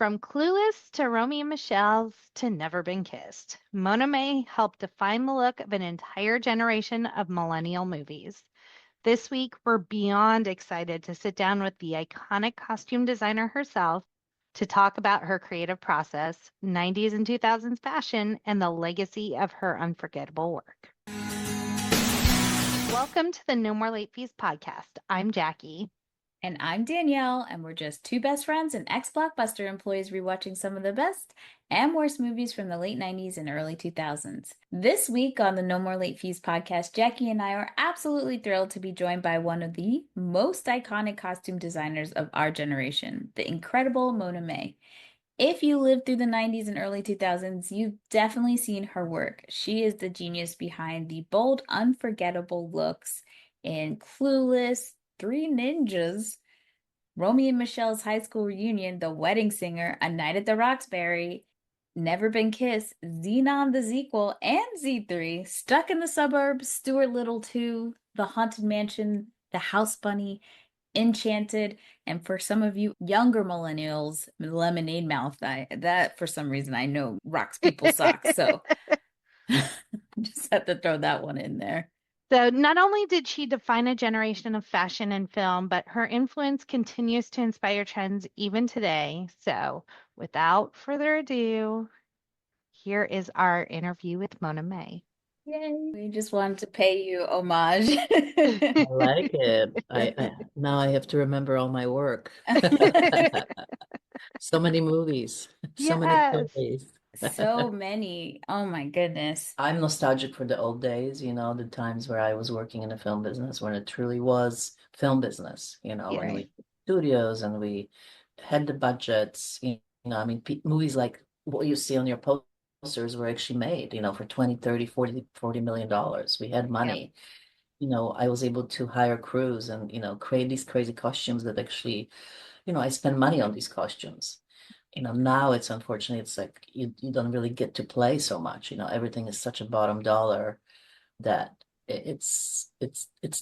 From Clueless to Romy and Michelle's to Never Been Kissed, Mona May helped define the look of an entire generation of millennial movies. This week, we're beyond excited to sit down with the iconic costume designer herself to talk about her creative process, 90s and 2000s fashion, and the legacy of her unforgettable work. Welcome to the No More Late Fees podcast. I'm Jackie. And I'm Danielle, and we're just two best friends and ex-Blockbuster employees rewatching some of the best and worst movies from the late 90s and early 2000s. This week on the No More Late Fees podcast, Jackie and I are absolutely thrilled to be joined by one of the most iconic costume designers of our generation, the incredible Mona May. If you lived through the 90s and early 2000s, you've definitely seen her work. She is the genius behind the bold, unforgettable looks in Clueless, Three Ninjas, Romy and Michelle's High School Reunion, The Wedding Singer, A Night at the Roxbury, Never Been Kissed, Xenon the Sequel, and Z3, Stuck in the Suburbs, Stuart Little 2, The Haunted Mansion, The House Bunny, Enchanted, and for some of you younger millennials, Lemonade Mouth. That for some reason I know rocks people's socks, so just had to throw that one in there. So not only did she define a generation of fashion and film, but her influence continues to inspire trends even today. So without further ado, here is our interview with Mona May. Yay. We just wanted to pay you homage. I like it. Now I have to remember all my work. So many movies, so many Yes. stories. So many. Oh my goodness. I'm nostalgic for the old days, the times where I was working in the film business when it truly was film business, Yeah. when we studios and we had the budgets, I mean, movies like what you see on your posters were actually made, for 20, 30, 40 million dollars. We had money. I was able to hire crews and, create these crazy costumes that actually, I spend money on these costumes. Now it's unfortunately, it's like you don't really get to play so much. Everything is such a bottom dollar that it's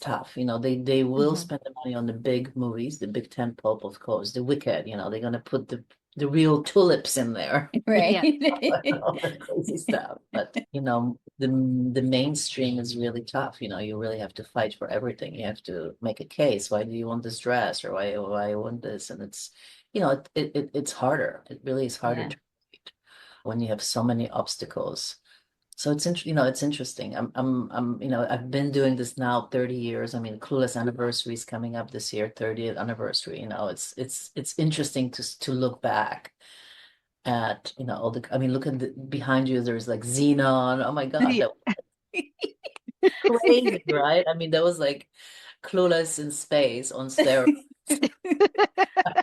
tough. They will spend the money on the big movies, the big tent pole, of course, the Wicked, they're gonna put the real tulips in there. Right. All that crazy stuff. But the mainstream is really tough. You really have to fight for everything. You have to make a case. Why do you want this dress, or why you want this? And it's it's harder. It really is harder to create when you have so many obstacles. So it's interesting. I've been doing this now 30 years. I mean, Clueless anniversary is coming up this year, 30th anniversary. It's interesting to look back at, all look at behind you, there's like Xenon. Oh my God, that was crazy, right? I mean, that was like Clueless in space on steroids.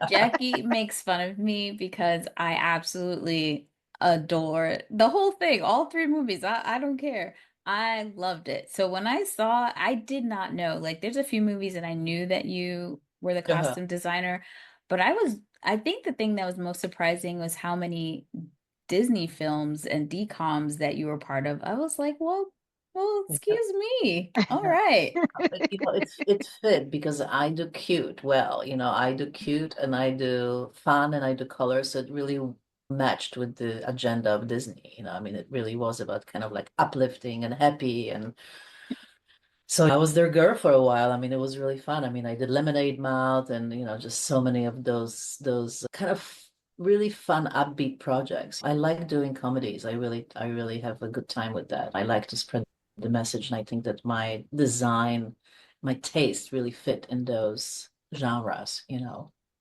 Jackie makes fun of me because I absolutely adore the whole thing, all three movies. I don't care. I loved it. So when I saw, I did not know, like there's a few movies that I knew that you were the costume designer, but I think the thing that was most surprising was how many Disney films and DComs that you were part of. I was like, well, excuse me. All right. It's fit because I do cute well, I do cute and I do fun and I do color. So it really matched with the agenda of Disney. I mean, it really was about kind of like uplifting and happy. And so I was their girl for a while. I mean, it was really fun. I mean, I did Lemonade Mouth and, just so many of those kind of really fun, upbeat projects. I like doing comedies. I really have a good time with that. I like to spread the message, and I think that my design, my taste really fit in those genres.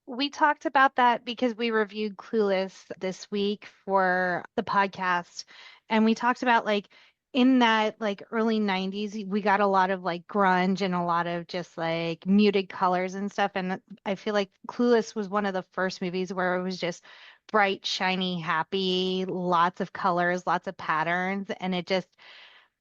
We talked about that because we reviewed Clueless this week for the podcast. And we talked about like in that like early 90s, we got a lot of like grunge and a lot of just like muted colors and stuff. And I feel like Clueless was one of the first movies where it was just bright, shiny, happy, lots of colors, lots of patterns. And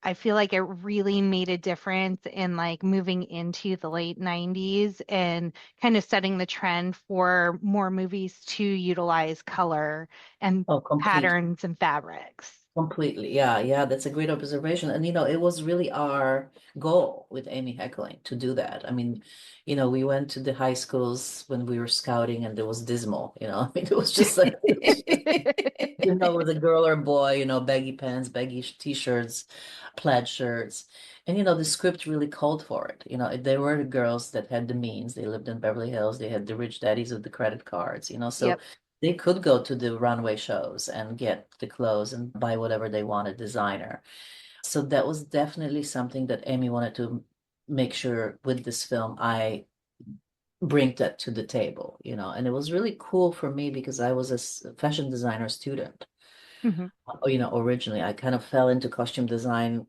I feel like it really made a difference in like moving into the late 90s and kind of setting the trend for more movies to utilize color and Oh, complete. patterns and fabrics. Completely. Yeah, that's a great observation. And it was really our goal with Amy Heckling to do that. I mean, we went to the high schools when we were scouting and it was dismal, I mean, it was just like with a girl or boy, baggy pants, baggy t-shirts, plaid shirts. And the script really called for it. They were the girls that had the means. They lived in Beverly Hills. They had the rich daddies with the credit cards, so Yep. they could go to the runway shows and get the clothes and buy whatever they wanted, designer. So that was definitely something that Amy wanted to make sure with this film I bring that to the table, and it was really cool for me because I was a fashion designer student. Mhm. Originally I kind of fell into costume design,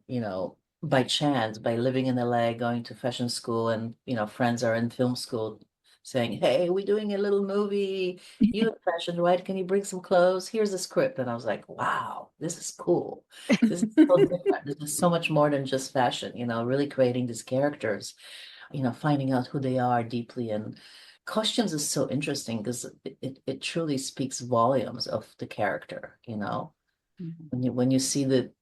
by chance, by living in LA, going to fashion school, and friends are in film school saying, "Hey, we're doing a little movie. You have fashion, right? Can you bring some clothes? Here's the script." And I was like, wow, this is cool. This is so different. This is so much more than just fashion, really creating these characters, finding out who they are deeply. And costumes is so interesting because it truly speaks volumes of the character, Mhm. when you see the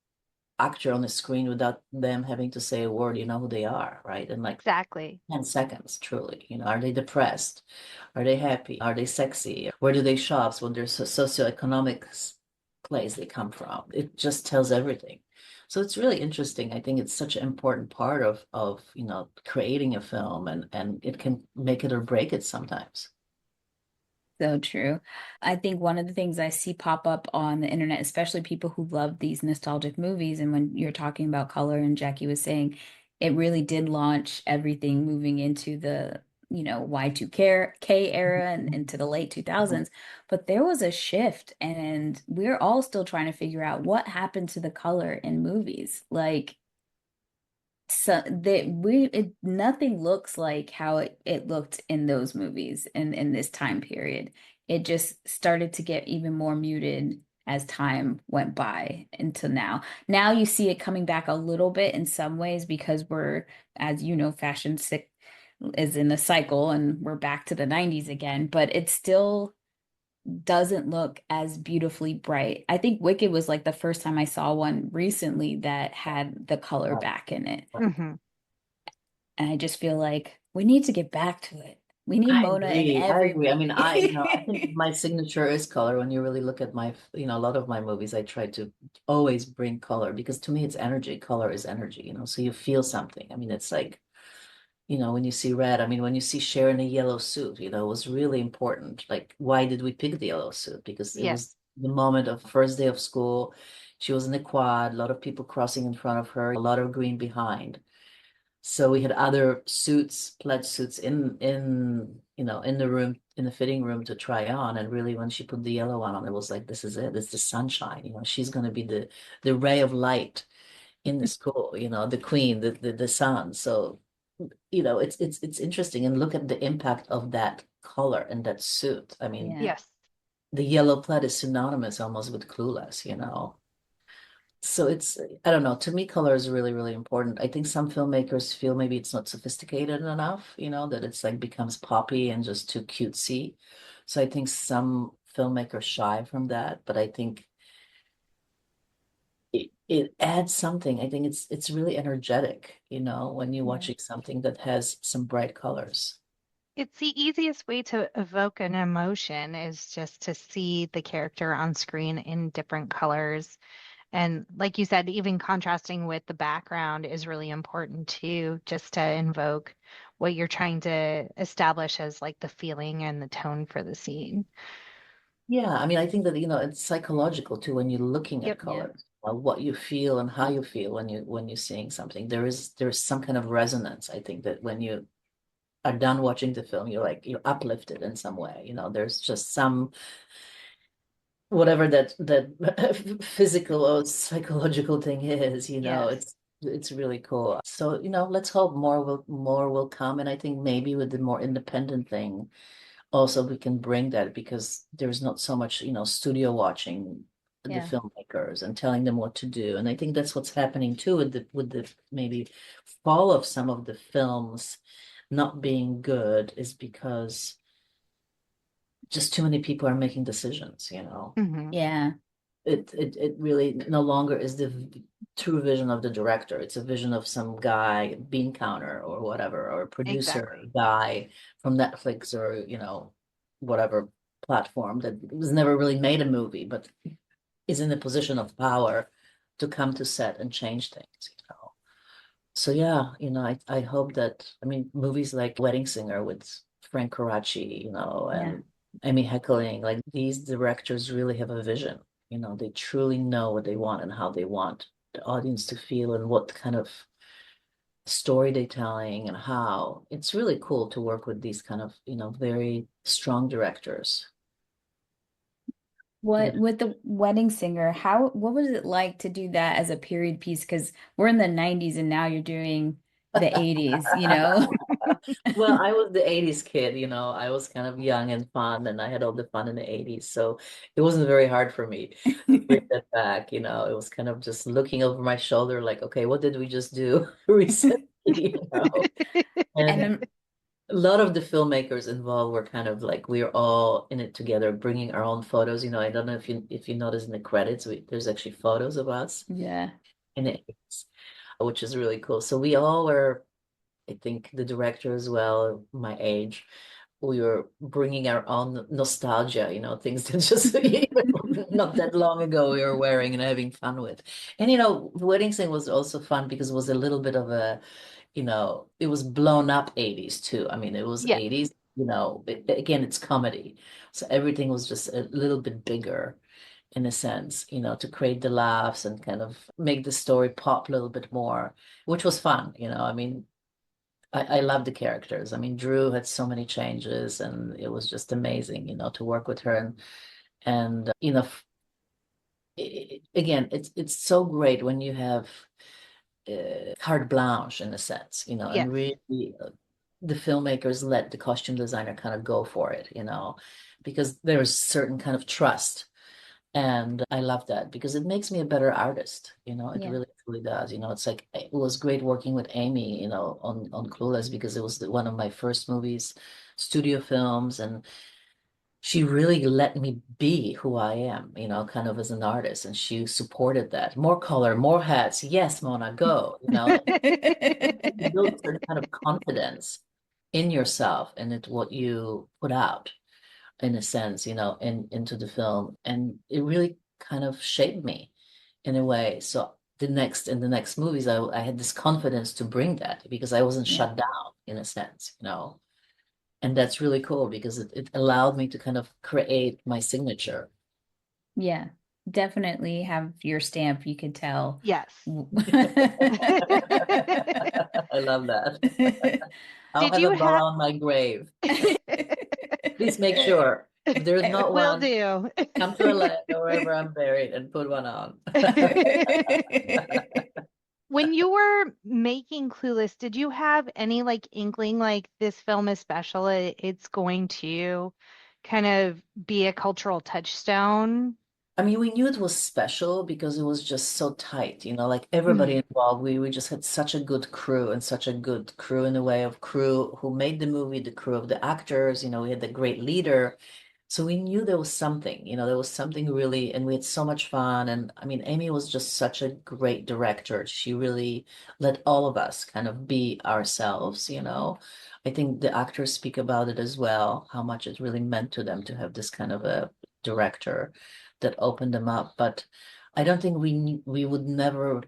actor on the screen without them having to say a word, you know who they are, right? And like Exactly. 10 seconds, truly. Are they depressed? Are they happy? Are they sexy? Where do they shop? What their socioeconomic place they come from? It just tells everything. So it's really interesting. I think it's such an important part of creating a film, and it can make it or break it sometimes. So true. I think one of the things I see pop up on the internet, especially people who love these nostalgic movies, and when you're talking about color, and Jackie was saying, it really did launch everything moving into the, Y2K era and into the late 2000s. But there was a shift, and we're all still trying to figure out what happened to the color in movies. Like, so that nothing looks like how it looked in those movies and in this time period. It just started to get even more muted as time went by until now. Now you see it coming back a little bit in some ways because we're, as you know, fashion sick is in a cycle and we're back to the 90s again, but it's still doesn't look as beautifully bright. I think Wicked was like the first time I saw one recently that had the color Right. back in it. Mhm. And I just feel like we need to get back to it. We need I Mona in agree. I every agree. I mean, I think movie. my signature is color. When you really look at my, a lot of my movies, I try to always bring color because to me it's energy. Color is energy, so you feel something. I mean, it's like, when you see red, I mean, when you see Cher in a yellow suit, it was really important. Like, why did we pick the yellow suit? Because it Yes. was the moment of first day of school. She was in the quad, a lot of people crossing in front of her, a lot of green behind. So we had other suits, plaid suits in the room, in the fitting room to try on. And really when she put the yellow one on, it was like, this is it. This is the sunshine. She's gonna be the ray of light in the school, the queen, the sun. So, it's interesting. And look at the impact of that color and that suit. I mean, Yeah. Yes. the yellow plaid is synonymous almost with Clueless. So I don't know, to me, color is really, really important. I think some filmmakers feel maybe it's not sophisticated enough, that it's like becomes poppy and just too cutesy. So I think some filmmakers shy from that, but I think it adds something. I think it's really energetic, when you're Yeah. watching something that has some bright colors. It's the easiest way to evoke an emotion is just to see the character on screen in different colors. And like you said, even contrasting with the background is really important too, just to invoke what you're trying to establish as like the feeling and the tone for the scene. Yeah, I mean, I think that, it's psychological too when you're looking at Yep. Yeah. colors, what you feel and how you feel when you're seeing something. There's some kind of resonance. I think that when you are done watching the film, you're uplifted in some way. There's just some whatever that physical or psychological thing is, Yes. it's really cool. So, let's hope more will come. And I think maybe with the more independent thing, also we can bring that because there's not so much, studio watching the Yeah. filmmakers and telling them what to do. And I think that's what's happening too with the maybe fall of some of the films not being good is because just too many people are making decisions. Hmm. Yeah. it really no longer is the true vision of the director. It's a vision of some guy, bean counter or whatever, or a producer Exactly. guy from Netflix or, whatever platform that was never really made a movie, but is in a position of power to come to set and change things. So yeah, I hope that, I mean, movies like Wedding Singer with Frank Coraci, Yeah. and Amy Heckerling, like these directors really have a vision. They truly know what they want and how they want the audience to feel and what kind of story they're telling and how. It's really cool to work with these kind of, very strong directors. Yeah. What with the Wedding Singer, what was it like to do that as a period piece? Because we're in the 90s and now you're doing the 80s, you know? Well, I was the 80s kid, I was kind of young and fun, and I had all the fun in the 80s. So it wasn't very hard for me to bring that back. It was kind of just looking over my shoulder, like, okay, what did we just do recently? And And a lot of the filmmakers involved were kind of like we're all in it together, bringing our own photos. I don't know if you notice in the credits, there's actually photos of us yeah. in it, which is really cool. So we all were, I think the director as well, my age, we were bringing our own nostalgia, things that just even not that long ago we were wearing and having fun with. And the wedding thing was also fun because it was a little bit of a, it was blown up 80s too. I mean, it was Yeah. 80s, again, it's comedy. So everything was just a little bit bigger in a sense, to create the laughs and kind of make the story pop a little bit more, which was fun. I mean, I love the characters. I mean, Drew had so many changes, and it was just amazing, to work with her. And again, it's so great when you have carte blanche in a sense, and Yes. really the filmmakers let the costume designer kind of go for it, because there's certain kind of trust. And I love that because it makes me a better artist. It Yeah. really, really does. It's like it was great working with Amy, on Clueless because it was one of my first movies, studio films, and she really let me be who I am, kind of as an artist. And she supported that. More color, more hats. Yes, Mona, go, you build a certain kind of confidence in yourself and it's what you put out in a sense, into the film. And it really kind of shaped me in a way. So in the next movies, I had this confidence to bring that because I wasn't Yeah. shut down in a sense. And that's really cool because it allowed me to kind of create my signature. Yeah. Definitely have your stamp, you could tell. Yes. I love that. I'll Did have a you ball have on my grave. Please make sure if there's not will one, do. come to Atlanta or wherever I'm buried and put one on. When you were making Clueless, did you have any like inkling like this film is special? It's going to kind of be a cultural touchstone? I mean, we knew it was special because it was just so tight, like everybody Mhm. involved. We just had such a good crew and such a good crew in the way of crew who made the movie, the crew of the actors, we had the great leader. So we knew there was something, there was something really, and we had so much fun. And I mean, Amy was just such a great director. She really let all of us kind of be ourselves. I think the actors speak about it as well, how much it really meant to them to have this kind of a director that opened them up. But I don't think we would never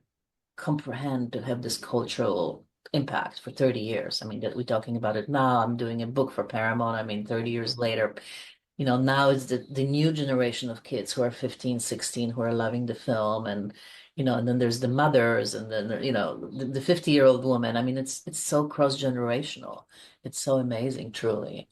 comprehend to have this cultural impact for 30 years. I mean, that we're talking about it now. I'm doing a book for Paramount. I mean, 30 years later, now it's the new generation of kids who are 15, 16, who are loving the film. And then there's the mothers and then, the 50-year-old woman. I mean, it's so cross-generational. It's so amazing, truly.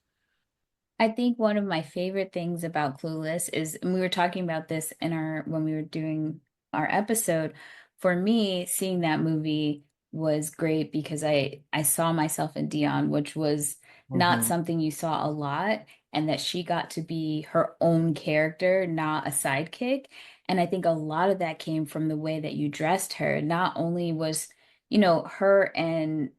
I think one of my favorite things about Clueless is, and we were talking about this in our when we were doing our episode, for me, seeing that movie was great because I saw myself in Dion, which was not Hmm. something you saw a lot, and that she got to be her own character, not a sidekick. And I think a lot of that came from the way that you dressed her. Not only was, her and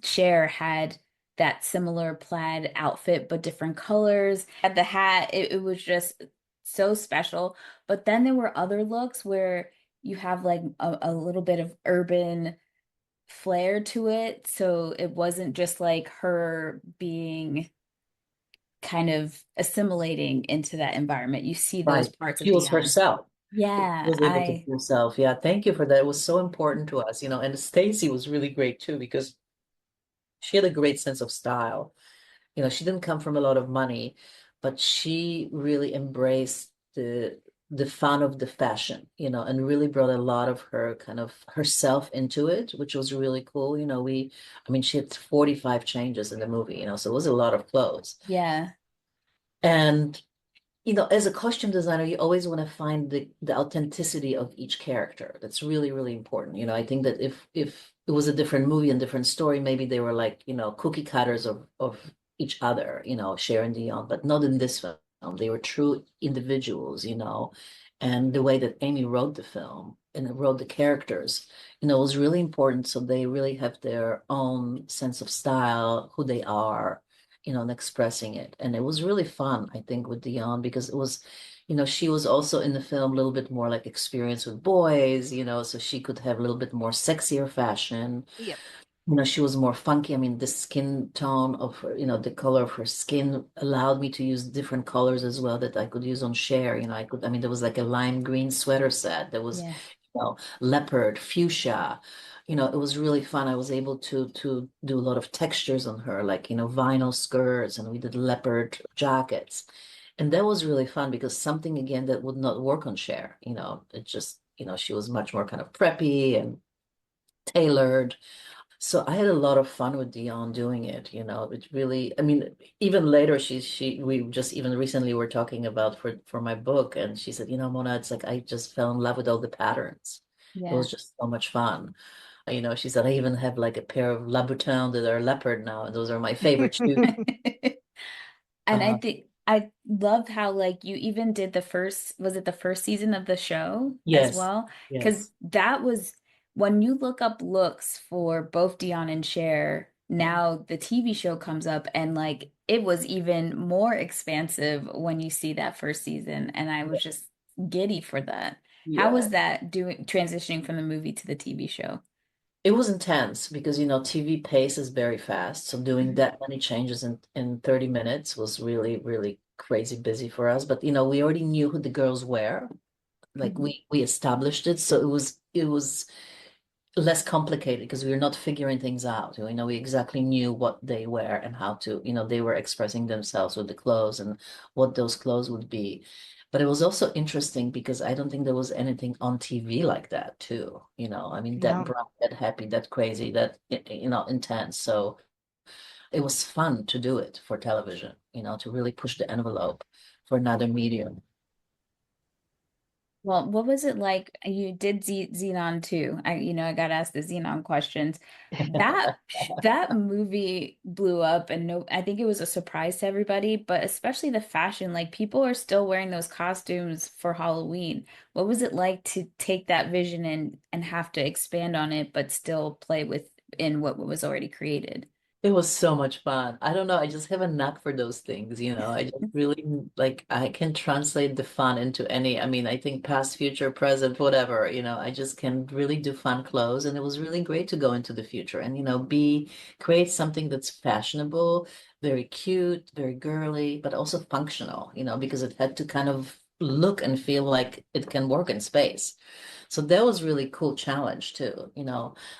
Cher had that similar plaid outfit, but different colors. Had the hat, it was just so special. But then there were other looks where you have like a little bit of urban flair to it. So it wasn't just like her being kind of assimilating into that environment. You see those Right. parts of She was Dion. herself. She Yeah, was able to be herself. Yeah, thank you for that. It was so important to us, and Stacy was really great too because she had a great sense of style. She didn't come from a lot of money, but she really embraced the fun of the fashion, and really brought a lot of her kind of herself into it, which was really cool. I mean, she had 45 changes in the movie, so it was a lot of clothes. yeah, And as a costume designer, you always want to find the authenticity of each character. That's really, really important. I think that if it was a different movie and different story, maybe they were like, cookie cutters of each other, Cher and Dion, but not in this film. They were true individuals, and the way that Amy wrote the film and wrote the characters, was really important. So they really have their own sense of style, who they are, and expressing it. And it was really fun, I think, with Dion because it was, she was also in the film a little bit more like experience with boys, so she could have a little bit more sexier fashion. Yep. She was more funky. I mean, the skin tone of her, the color of her skin allowed me to use different colors as well that I could use on Cher. I mean, there was like a lime green sweater set. There was, yeah. leopard, fuchsia. It was really fun. I was able to do a lot of textures on her, like, vinyl skirts, and we did leopard jackets. And that was really fun because something again that would not work on Cher, it just, she was much more kind of preppy and tailored. So I had a lot of fun with Dion doing it, It really, I mean, even later we just even recently were talking about for my book, and she said, Mona, it's like I just fell in love with all the patterns. It Yeah. was just so much fun. She said I even have like a pair of Louboutin that are leopard now, and those are my favorite shoes. And I Uh, think I love how like you even did the first, was it the first season of the show as yes, well? Because yes. that was when you look up looks for both Dion and Cher, now the TV show comes up and like it was even more expansive when you see that first season. And I was just giddy for that. How Yeah. was that doing transitioning from the movie to the TV show? It was intense because TV pace is very fast. So doing Mhm. that many changes in 30 minutes was really, really crazy busy for us. But we already knew who the girls were. Like Mhm. we established it. So it was less complicated because we were not figuring things out. We exactly knew what they were and how to, they were expressing themselves with the clothes and what those clothes would be. But it was also interesting because I don't think there was anything on TV like that too. I mean, that No. bright, that happy, that crazy, that, intense. So it was fun to do it for television, to really push the envelope for another medium. Well, what was it like? You did Xenon too. I got asked the Xenon questions. That that movie blew up, and no, I think it was a surprise to everybody, but especially the fashion. Like people are still wearing those costumes for Halloween. What was it like to take that vision and have to expand on it, but still play within what was already created? It was so much fun. I don't know. I just have a knack for those things. I just really like I can translate the fun into any, I mean, I think past, future, present, whatever. I just can really do fun clothes. And it was really great to go into the future and, create something that's fashionable, very cute, very girly, but also functional, because it had to kind of look and feel like it can work in space. So that was really cool challenge too,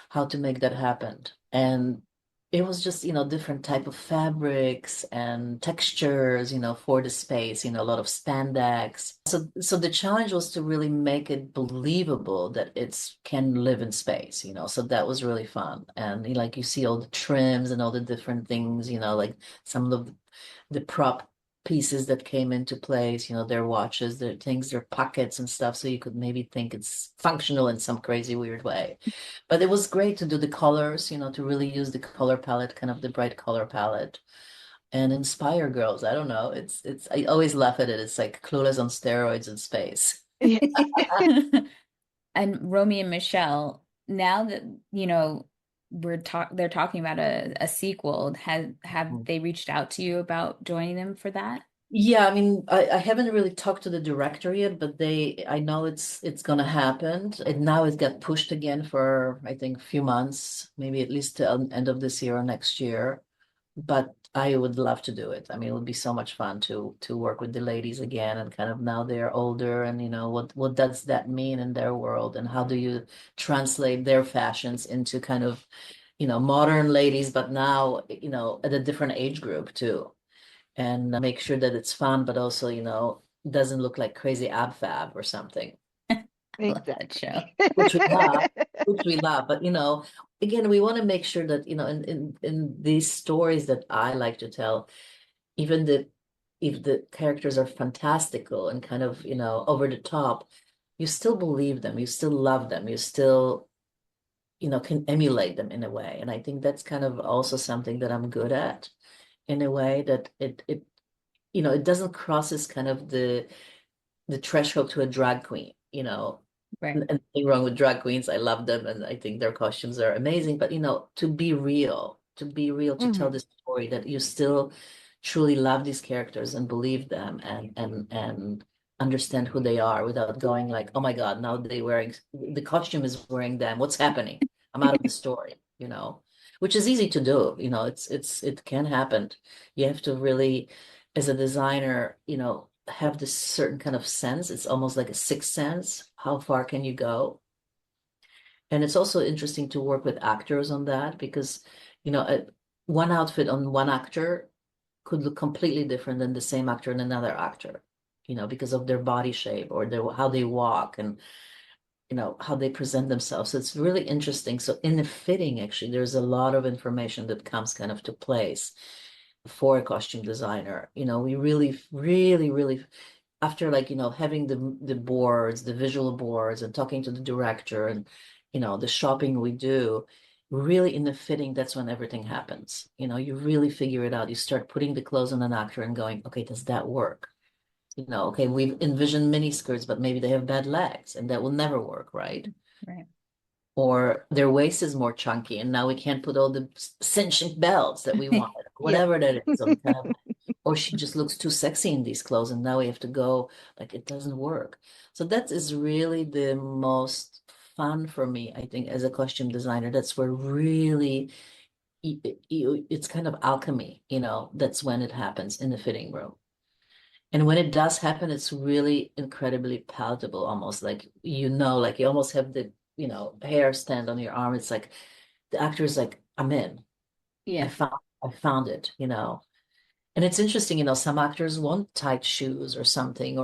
how to make that happen. And it was just, different type of fabrics and textures, for the space, a lot of spandex. So the challenge was to really make it believable that it's can live in space. So that was really fun. And like you see all the trims and all the different things, like some of the prop pieces that came into place, their watches, their things, their pockets and stuff. So you could maybe think it's functional in some crazy weird way. But it was great to do the colors, to really use the color palette, kind of the bright color palette and inspire girls. I don't know. I always laugh at it. It's like Clueless on steroids in space. Yeah. And Romy and Michelle, now that they're talking about a sequel, have they reached out to you about joining them for that? Yeah, I mean, I haven't really talked to the director yet, but I know it's gonna happen. And now it got pushed again for I think a few months, maybe at least till end of this year or next year. But I would love to do it. I mean, it would be so much fun to work with the ladies again, and kind of now they're older, and what does that mean in their world, and how do you translate their fashions into kind of modern ladies, but now at a different age group too, and make sure that it's fun, but also doesn't look like crazy ab fab or something, I love that show. Exactly. which we love, which we love. But again, we want to make sure that in these stories that I like to tell, even if the characters are fantastical and kind of over the top, you still believe them, you still love them, you still can emulate them in a way. And I think that's kind of also something that I'm good at, in a way that it doesn't crosses kind of the threshold to a drag queen, Right. and nothing wrong with drag queens. I love them and I think their costumes are amazing. But to be real, to tell Hmm. this story that you still truly love these characters and believe them, and understand who they are without going like, oh my God, now the costume is wearing them. What's happening? I'm out of the story, which is easy to do. It can happen. You have to really, as a designer, have this certain kind of sense. It's almost like a sixth sense. How far can you go? And it's also interesting to work with actors on that, because, one outfit on one actor could look completely different than the same actor and another actor, because of their body shape or how they walk, and how they present themselves. So it's really interesting. So in the fitting, actually, there's a lot of information that comes kind of to place for a costume designer. We really, really, really, after like having the boards, the visual boards, and talking to the director, and the shopping we do, really in the fitting, that's when everything happens. You really figure it out. You start putting the clothes on an actor and going, okay, does that work? Okay, we've envisioned mini skirts, but maybe they have bad legs, and that will never work, right? Right. Or their waist is more chunky, and now we can't put all the cinching belts that we want, Yep. whatever that is. So kind of, or she just looks too sexy in these clothes, and now we have to go, like, it doesn't work. So that is really the most fun for me, I think, as a costume designer. That's where really it's kind of alchemy, that's when it happens in the fitting room. And when it does happen, it's really incredibly palatable, almost like, like you almost have the, hair stand on your arm. It's like the actor is like, I'm in. I Yeah. found I found it. And it's interesting, some actors want tight shoes or something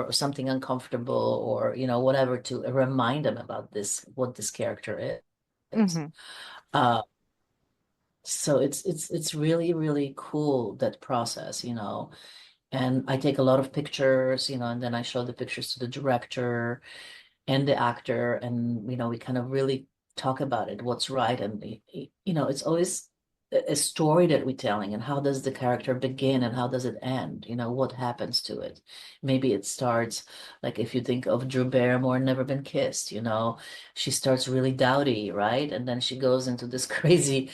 uncomfortable, or, whatever, to remind them about what this character is. Hmm. Uh, so it's really, really cool, that process. And I take a lot of pictures, and then I show the pictures to the director and the actor, and we kind of really talk about it, what's right. And it's always a story that we're telling, and how does the character begin and how does it end? What happens to it? Maybe it starts, like, if you think of Drew Barrymore, Never Been Kissed, she starts really dowdy, right? And then she goes into this crazy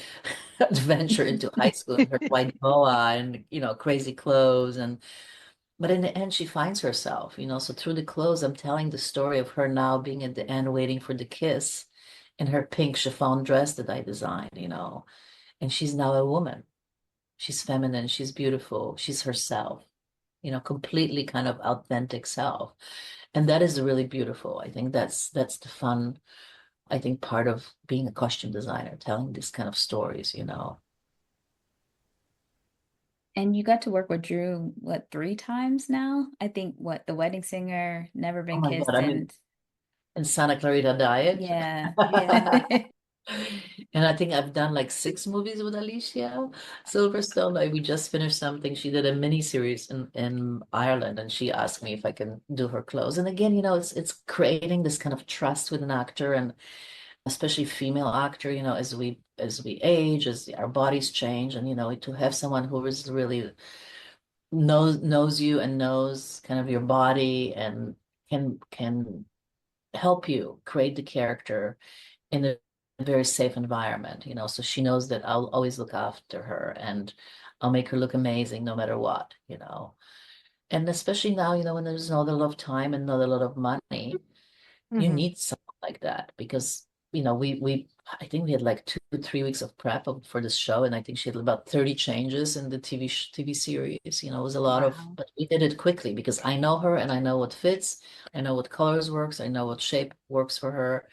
adventure into high school in her white boa and crazy clothes, and but in the end, she finds herself, So through the clothes, I'm telling the story of her now being at the end, waiting for the kiss, in her pink chiffon dress that I designed. And she's now a woman. She's feminine. She's beautiful. She's herself, completely kind of authentic self. And that is really beautiful. I think that's the fun, I think, part of being a costume designer, telling these kind of stories. And you got to work with Drew, what, 3 times now? I think what, The Wedding Singer, Never Oh Been my God. Kissed, I mean, and in Santa Clarita Diet. yeah, yeah. And I think I've done like 6 movies with Alicia Silverstone. Like, we just finished something. She did a mini series in Ireland, and she asked me if I can do her clothes. And again, it's creating this kind of trust with an actor, and especially female actor, as we age, as our bodies change, and to have someone who is really knows you and knows kind of your body, and can help you create the character in a very safe environment, so she knows that I'll always look after her, and I'll make her look amazing no matter what. And especially now, when there's not a lot of time and not a lot of money, you Hmm. need something like that because we I think we had like 2 3 weeks of prep for this show, and I think she had about 30 changes in the TV series. It was a lot of, Wow. but we did it quickly because I know her and I know what fits, I know what colors works, I know what shape works for her.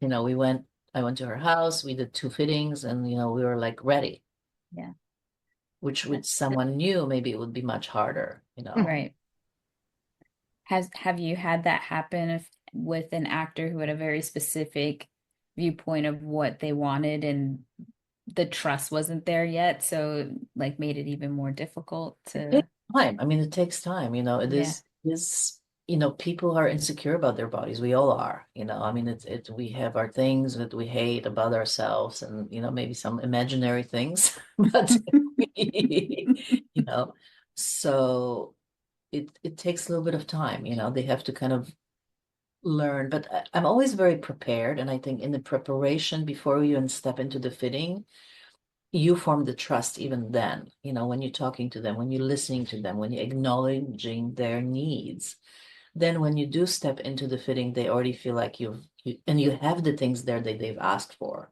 I went to her house, we did two fittings, and we were like ready, Yeah. which with someone new maybe it would be much harder. Mhm. Right. Have you had that happen with an actor who had a very specific viewpoint of what they wanted and the trust wasn't there yet, so like made it even more difficult It to, takes time. I mean, it takes time. It yeah. is, people are insecure about their bodies. We all are. I mean, we have our things that we hate about ourselves and, maybe some imaginary things, but, you know, so it takes a little bit of time. They have to kind of learn, but I'm always very prepared. And I think in the preparation before you even step into the fitting, you form the trust even then, when you're talking to them, when you're listening to them, when you're acknowledging their needs. Then when you do step into the fitting, they already feel like and you have the things there that they've asked for.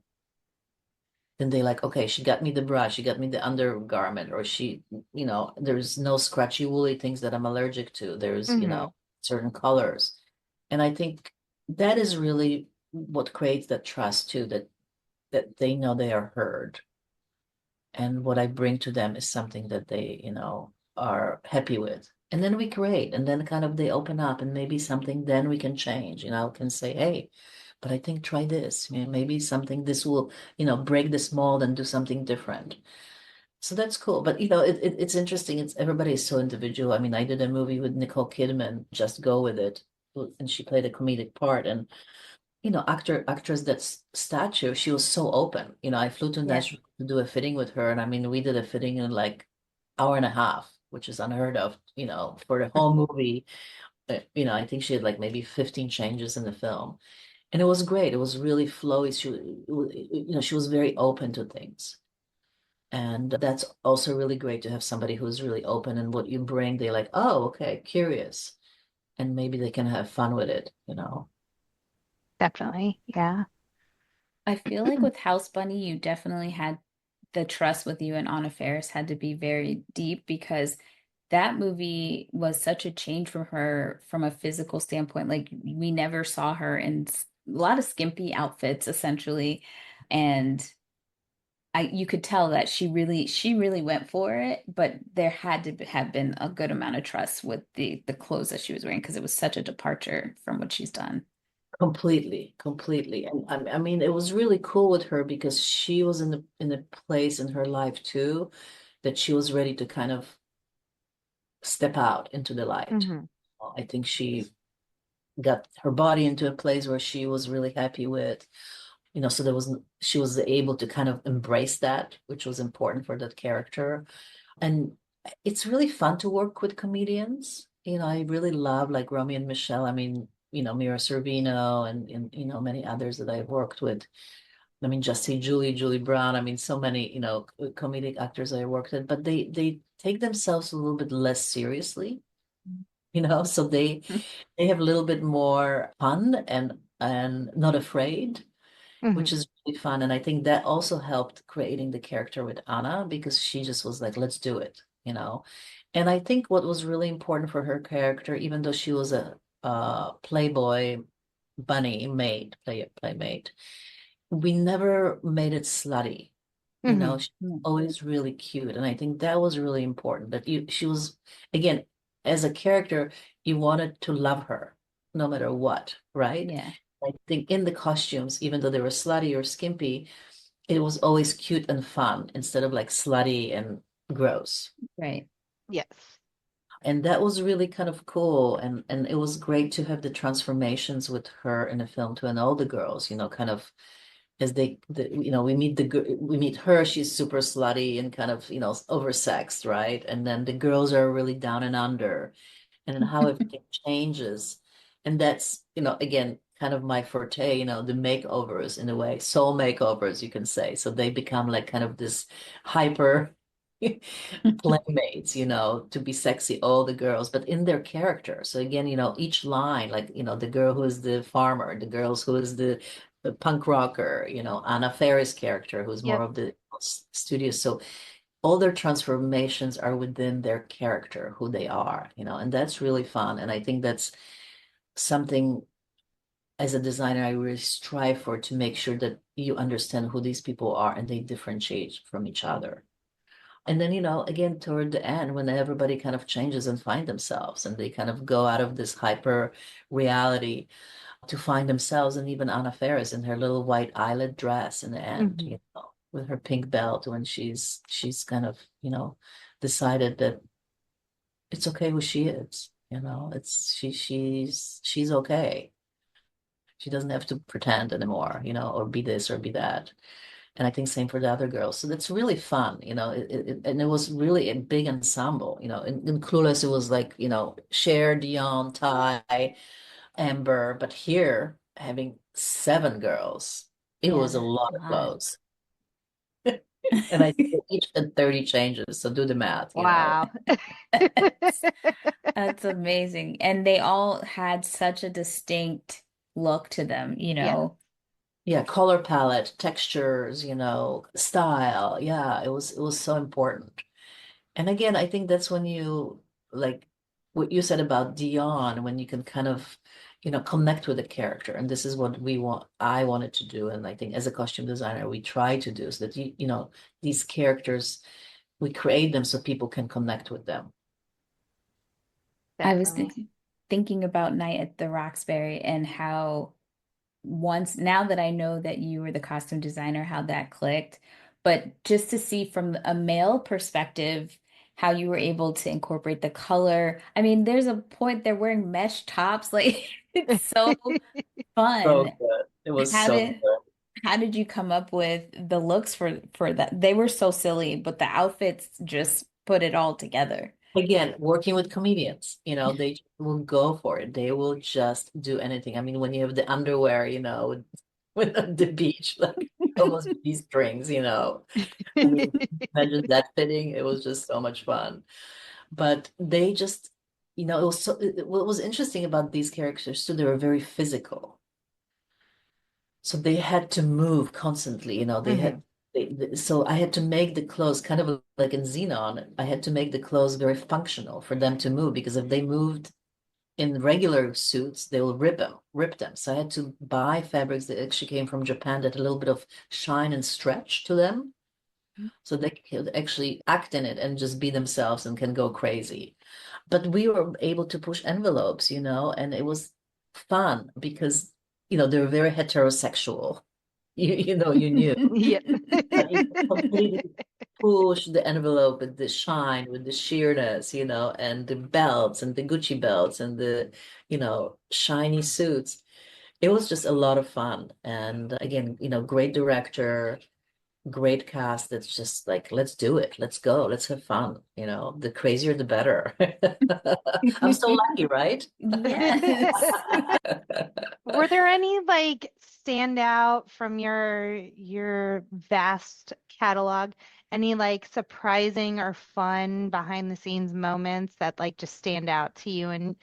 Then they like, okay, she got me the brush, she got me the undergarment, or there's no scratchy woolly things that I'm allergic to. There's, Hmm. certain colors. And I think that is really what creates that trust too, that they know they are heard, and what I bring to them is something that they, are happy with. And then we create, and then kind of they open up, and maybe something then we can change, can say, hey, but I think try this. Maybe something this will, break this mold and do something different. So that's cool. But it's interesting. It's everybody is so individual. I mean, I did a movie with Nicole Kidman, Just Go With It, and she played a comedic part. And actress that's statue, she was so open. I flew to Yeah. Nashville to do a fitting with her, and I mean, we did a fitting in like hour and a half, which is unheard of, for the whole movie. I think she had like maybe 15 changes in the film, and it was great. It was really flowy. She was very open to things. And that's also really great to have somebody who's really open, and what you bring, they're like, oh, okay, curious, and maybe they can have fun with it. Definitely. Yeah. I feel like with House Bunny, you definitely had the trust with you and Anna Faris had to be very deep because that movie was such a change from her from a physical standpoint. Like we never saw her in a lot of skimpy outfits essentially. And you could tell that she really went for it, but there had to have been a good amount of trust with the clothes that she was wearing because it was such a departure from what she's done. Completely, completely. And I mean, it was really cool with her because she was in a place in her life too that she was ready to kind of step out into the light. Hmm. I think she got her body into a place where she was really happy with, so she was able to kind of embrace that, which was important for that character. And it's really fun to work with comedians. I really love like Romy and Michele. I mean, Mira Sorvino and many others that I've worked with. I mean, just say Julie Brown. I mean, so many, comedic actors I worked with, but they take themselves a little bit less seriously, so they have a little bit more fun and not afraid, which Hmm. is really fun. And I think that also helped creating the character with Anna because she just was like, let's do it. And I think what was really important for her character, even though she was a Playboy bunny maid, playmate, we never made it slutty. Hmm. She's Mm. always really cute. And I think that was really important that she was, again, as a character, you wanted to love her no matter what, right? Yeah, I think in the costumes, even though they were slutty or skimpy, it was always cute and fun instead of like slutty and gross. right. Yes. And that was really kind of cool. And it was great to have the transformations with her in the film too, and all the girls, kind of as we meet her, she's super slutty and kind of, oversexed, right? And then the girls are really down and under, and then how everything changes. And that's, again, kind of my forte, the makeovers in a way, soul makeovers, you can say. So they become like kind of this hyper, playmates, to be sexy, all the girls, but in their character. So again, each line, like, the girl who is the farmer, the girls who is the punk rocker, Anna Faris character, who's more Yep. of the studio. So all their transformations are within their character, who they are, and that's really fun. And I think that's something as a designer I really strive for, to make sure that you understand who these people are and they differentiate from each other. And then, again, toward the end, when everybody kind of changes and find themselves and they kind of go out of this hyper reality to find themselves, and even Anna Faris in her little white eyelet dress in the end, with her pink belt, when she's kind of, decided that it's okay who she is, it's she's okay. She doesn't have to pretend anymore, or be this or be that. And I think same for the other girls. So that's really fun, and it was really a big ensemble, in Clueless, it was like, Cher, Dion, Ty, Amber, but here having 7 girls, it Yeah, was a that's lot a of lot. clothes. And I think each had 30 changes. So do the math, Wow. That's amazing. And they all had such a distinct look to them, Yeah. Yeah, color palette, textures, style. Yeah, it was so important. And again, I think that's when you, like what you said about Dion, when you can kind of, connect with the character. And this is what I wanted to do. And I think as a costume designer, we try to do, so that these characters, we create them so people can connect with them. I was Definitely. thinking about Night at the Roxbury and how now that I know that you were the costume designer, how that clicked. But just to see from a male perspective, how you were able to incorporate the color. I mean, there's a point they're wearing mesh tops. Like it's so So fun. good. It was How so did good. how did you come up with the looks for that? They were so silly, but the outfits just put it all together. Again, working with comedians, they will go for it. They will just do anything. I mean, when you have the underwear, with the beach, like almost G-strings, I mean, imagine that fitting. It was just so much fun. But they just, it was what was interesting about these characters too, they were very physical. So they had to move constantly, Mhm. so I had to make the clothes kind of like in Xenon. I had to make the clothes very functional for them to move, because if they moved in regular suits, they will rip them. So I had to buy fabrics that actually came from Japan that had a little bit of shine and stretch to them, so they could actually act in it and just be themselves and can go crazy. But we were able to push envelopes, and it was fun because, they were very heterosexual. You knew. Yep. But you completely push the envelope with the shine, with the sheerness, and the belts and the Gucci belts and the, shiny suits. It was just a lot of fun. And again, great director, great cast that's just like, let's do it. Let's go. Let's have fun. The crazier, the better. I'm so lucky, right? Yes. Were there any like standout from your vast catalog? Any like surprising or fun behind the scenes moments that like just stand out to you in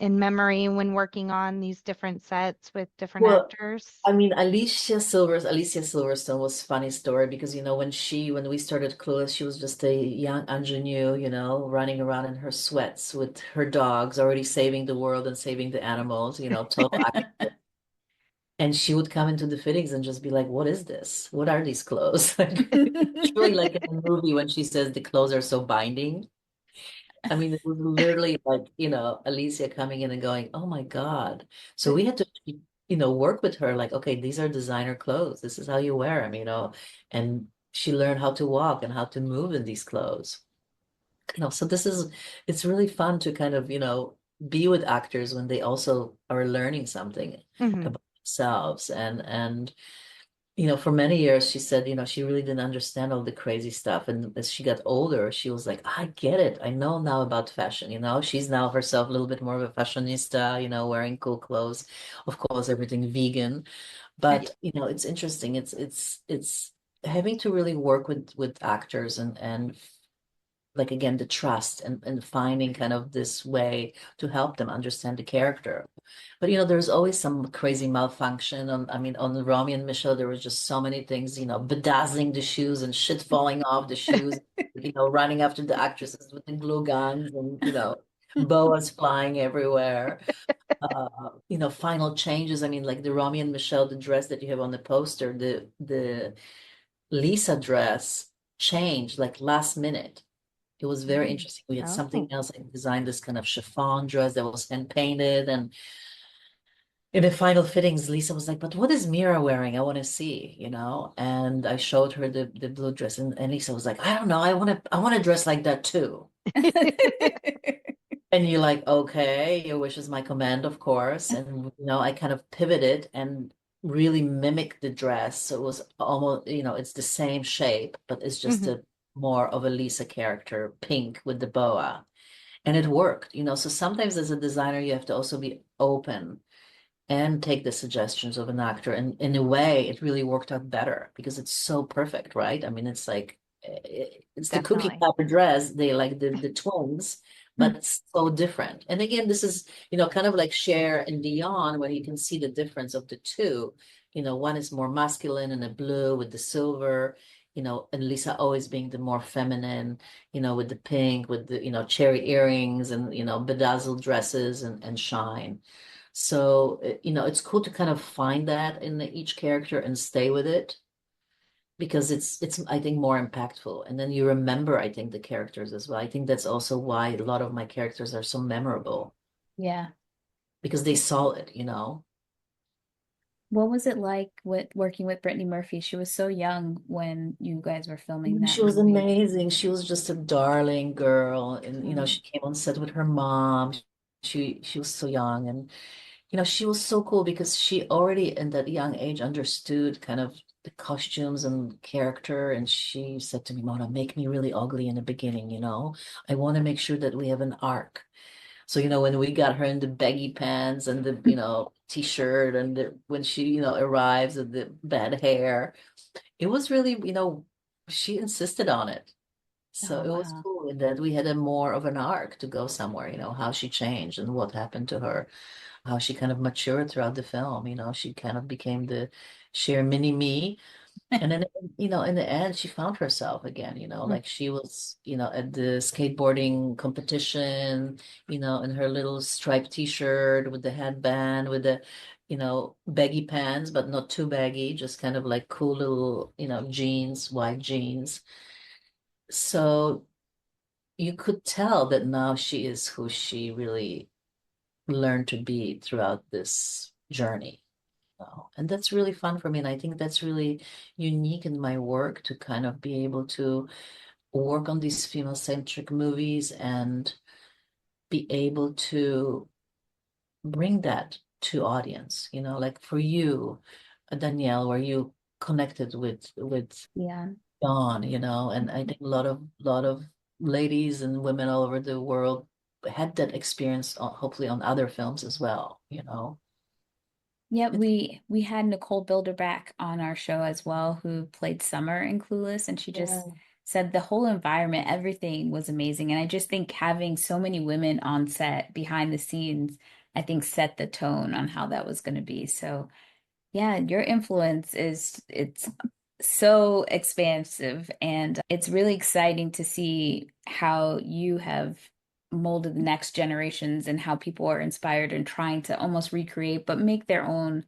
memory when working on these different sets with different Well, actors? I mean, Alicia Silverstone was funny story, because when we started Clueless, she was just a young ingenue, running around in her sweats with her dogs, already saving the world and saving the animals, total activist. And she would come into the fittings and just be like, "What is this? What are these clothes?" Like, truly, like in the movie when she says the clothes are so binding. I mean, it was literally like, Alicia coming in and going, "Oh my God." So we had to, work with her like, okay, these are designer clothes. This is how you wear them, and she learned how to walk and how to move in these clothes. So it's really fun to kind of, be with actors when they also are learning something Hmm. about themselves. And for many years, she said, she really didn't understand all the crazy stuff. And as she got older, she was like, I get it. I know now about fashion. She's now herself a little bit more of a fashionista, wearing cool clothes, of course, everything vegan. But, it's interesting. It's having to really work with actors and like again the trust and finding kind of this way to help them understand the character. But there's always some crazy malfunction. I mean, on Romy and Michele, there was just so many things, bedazzling the shoes and shit falling off the shoes, running after the actresses with the glue guns and, boas flying everywhere. Final changes. I mean, like the Romy and Michele, the dress that you have on the poster, the Lisa dress changed like last minute. It was very interesting. We had something Oh. else. I designed this kind of chiffon dress that was hand painted, and in the final fittings, Lisa was like, "But what is Mira wearing? I want to see." And I showed her the blue dress, and Lisa was like, "I don't know. I want to dress like that too." And you're like, "Okay, your wish is my command, of course." And I kind of pivoted and really mimicked the dress. So it was almost, it's the same shape, but it's just Mhm. a more of a Lisa character, pink with the boa. And it worked. So sometimes as a designer, you have to also be open and take the suggestions of an actor. And in a way, it really worked out better because it's so perfect, right? I mean, it's like it's the cookie Definitely. cutter dress. They like the twins, but it's so different. And again, this is, kind of like Cher and Dion, where you can see the difference of the two. One is more masculine and a blue with the silver, and Lisa always being the more feminine, with the pink, with the, cherry earrings and, bedazzled dresses and shine. So, it's cool to kind of find that in each character and stay with it because it's I think more impactful. And then you remember, I think, the characters as well. I think that's also why a lot of my characters are so memorable Yeah. because they saw it. What was it like with working with Brittany Murphy? She was so young when you guys were filming that She was movie. amazing. She was just a darling girl. And, Mm. she came on set with her mom. She was so young and she was so cool because she already in that young age understood kind of the costumes and character. And she said to me, "Mona, make me really ugly in the beginning. I want to make sure that we have an arc." So, when we got her in the baggy pants and the, t-shirt and when she, arrives with the bad hair, it was really, she insisted on it. So Oh, it was wow. cool in that we had a more of an arc to go somewhere, how she changed and what happened to her, how she kind of matured throughout the film. She kind of became the sheer mini me. And then, in the end, she found herself again, Mm. like she was, at the skateboarding competition, in her little striped t-shirt with the headband, with the, baggy pants, but not too baggy, just kind of like cool little, jeans, white jeans. So you could tell that now she is who she really learned to be throughout this journey. And that's really fun for me. And I think that's really unique in my work to kind of be able to work on these female-centric movies and be able to bring that to audience. Like for you, Danielle, where you connected with Yeah. Dawn, and I think a lot of ladies and women all over the world had that experience, hopefully on other films as well. Yeah, It's we had Nicole Bilderback on our show as well, who played Summer in Clueless, and she just yeah. said the whole environment, everything was amazing. And I just think having so many women on set behind the scenes, I think set the tone on how that was going to be. So yeah, your influence is it's so expansive and it's really exciting to see how you have molded the next generations and how people are inspired and trying to almost recreate but make their own,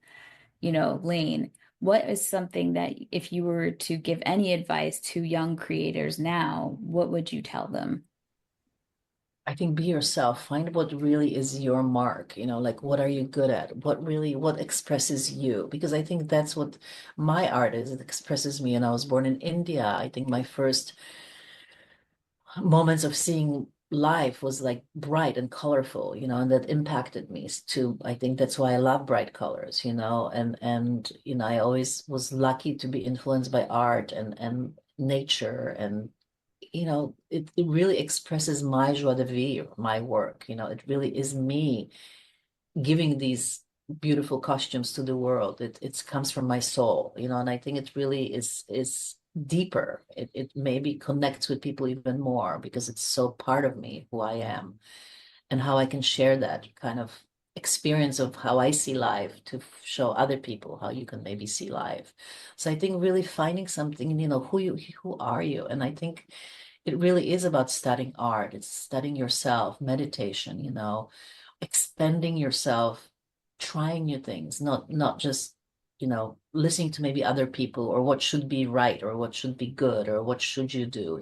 lane. What is something that if you were to give any advice to young creators now, what would you tell them? I think be yourself. Find what really is your mark, like what are you good at? What expresses you? Because I think that's what my art is. It expresses me. And I was born in India. I think my first moments of seeing life was like bright and colorful, and that impacted me too. I think that's why I love bright colors, and I always was lucky to be influenced by art and nature and it really expresses my joie de vivre, my work. It really is me giving these beautiful costumes to the world. It comes from my soul, and I think it really is deeper. It maybe connects with people even more because it's so part of me, who I am, and how I can share that kind of experience of how I see life to show other people how you can maybe see life. So I think really finding something, who are you? And I think it really is about studying art. It's studying yourself, meditation, expanding yourself, trying new things, not just, listening to maybe other people or what should be right or what should be good or what should you do.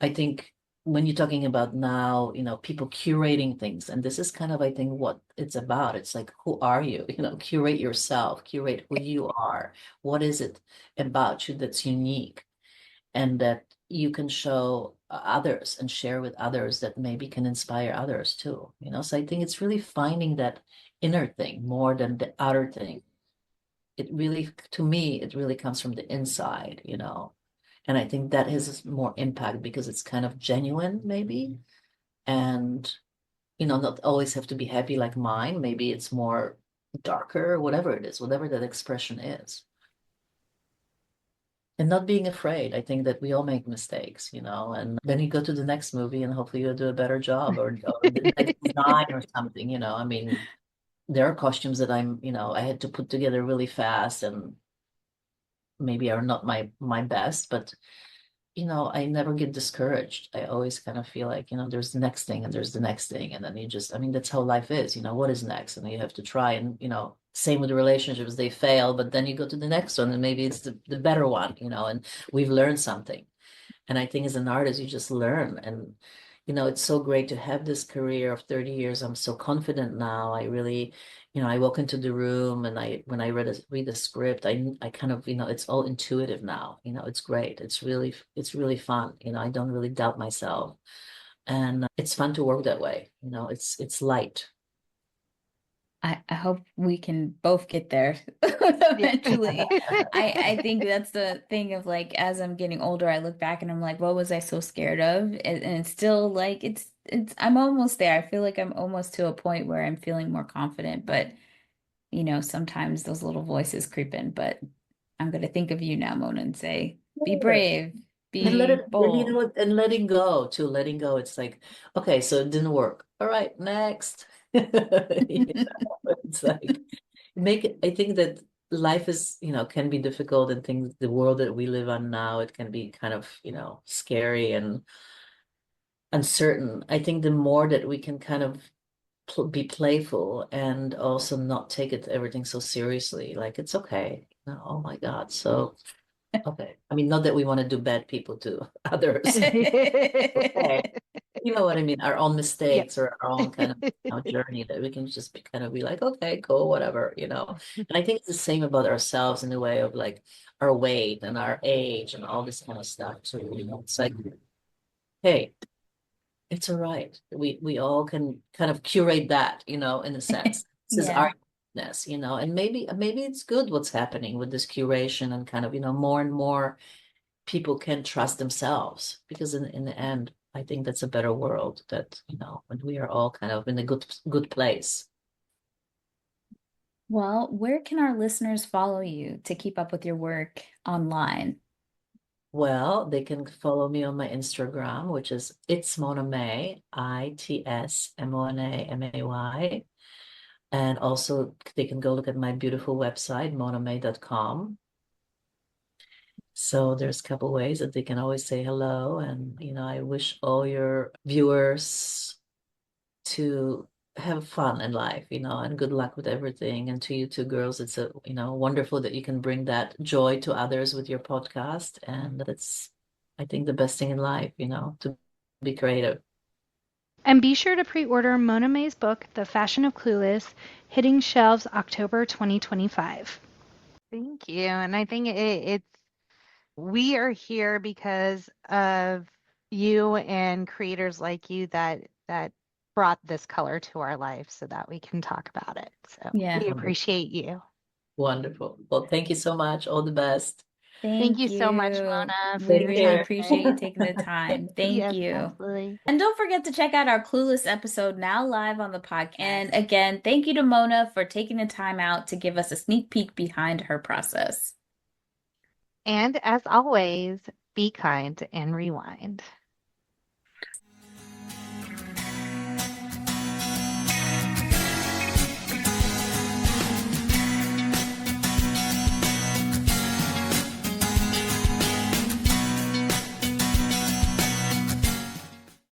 I think when you're talking about now, people curating things, and this is kind of, I think, what it's about. It's like, who are you? Curate yourself, curate who you are. What is it about you that's unique and that you can show others and share with others that maybe can inspire others too. So I think it's really finding that inner thing more than the outer thing. It really, to me, it really comes from the inside. And I think that has more impact because it's kind of genuine, maybe. And, not always have to be happy like mine. Maybe it's more darker, whatever it is, whatever that expression is. And not being afraid. I think that we all make mistakes, and then you go to the next movie and hopefully you'll do a better job or the next design or something. I mean, there are costumes that I had to put together really fast and maybe are not my best, but I never get discouraged. I always kind of feel like, there's the next thing and there's the next thing. And then I mean, that's how life is, what is next? And you have to try and, same with the relationships, they fail, but then you go to the next one and maybe it's the better one, and we've learned something. And I think as an artist, you just learn. And, it's so great to have this career of 30 years. I'm so confident now. I really, I walk into the room and when I read the script, I kind of, it's all intuitive now. It's great. It's really fun. I don't really doubt myself. And it's fun to work that way. It's light. I hope we can both get there eventually. I think that's the thing of like as I'm getting older, I look back and I'm like, what was I so scared of? And it's still like it's I'm almost there. I feel like I'm almost to a point where I'm feeling more confident, but sometimes those little voices creep in. But I'm gonna think of you now, Mona, and say, be Yeah. brave, And let it, be and you know bold. what, and letting go too, letting go. It's like, okay, so it didn't work. All right, next. It's like make it, I think that life is, can be difficult and things, the world that we live on now, it can be kind of, scary and uncertain. I think the more that we can kind of be playful and also not take everything so seriously, like it's okay. Oh my God. So, okay. I mean, not that we want to do bad people to others. Okay. You know what I mean? Our own Yeah. mistakes or our own kind of journey that we can just kind of be like, okay, cool, whatever. And I think it's the same about ourselves in the way of like our weight and our age and all this kind of stuff. So, it's like, hey, it's all right. We all can kind of curate that, in a sense. This is Yeah. our uniqueness, and maybe it's good what's happening with this curation and kind of, more and more people can trust themselves because in the end, I think that's a better world that, when we are all kind of in a good place. Well, where can our listeners follow you to keep up with your work online? Well, they can follow me on my Instagram, which is It's Mona May, ITSMONAMAY. And also they can go look at my beautiful website, monamay.com. So there's a couple ways that they can always say hello. And, I wish all your viewers to have fun in life, and good luck with everything. And to you two girls, it's wonderful that you can bring that joy to others with your podcast. And that's, I think, the best thing in life, to be creative. And be sure to pre-order Mona May's book, The Fashion of Clueless, hitting shelves October 2025. Thank you. And I think we are here because of you and creators like you that brought this color to our life so that we can talk about it. So Yeah. we Wonderful. appreciate you. Wonderful. Well, thank you so much. All the best. Thank you Thank so much, you. Mona, for We Take your really care. time appreciate you today. taking the time. Thank Yes, you. absolutely. And don't forget to check out our Clueless episode now live on the podcast. And again, thank you to Mona for taking the time out to give us a sneak peek behind her process. And as always, be kind and rewind.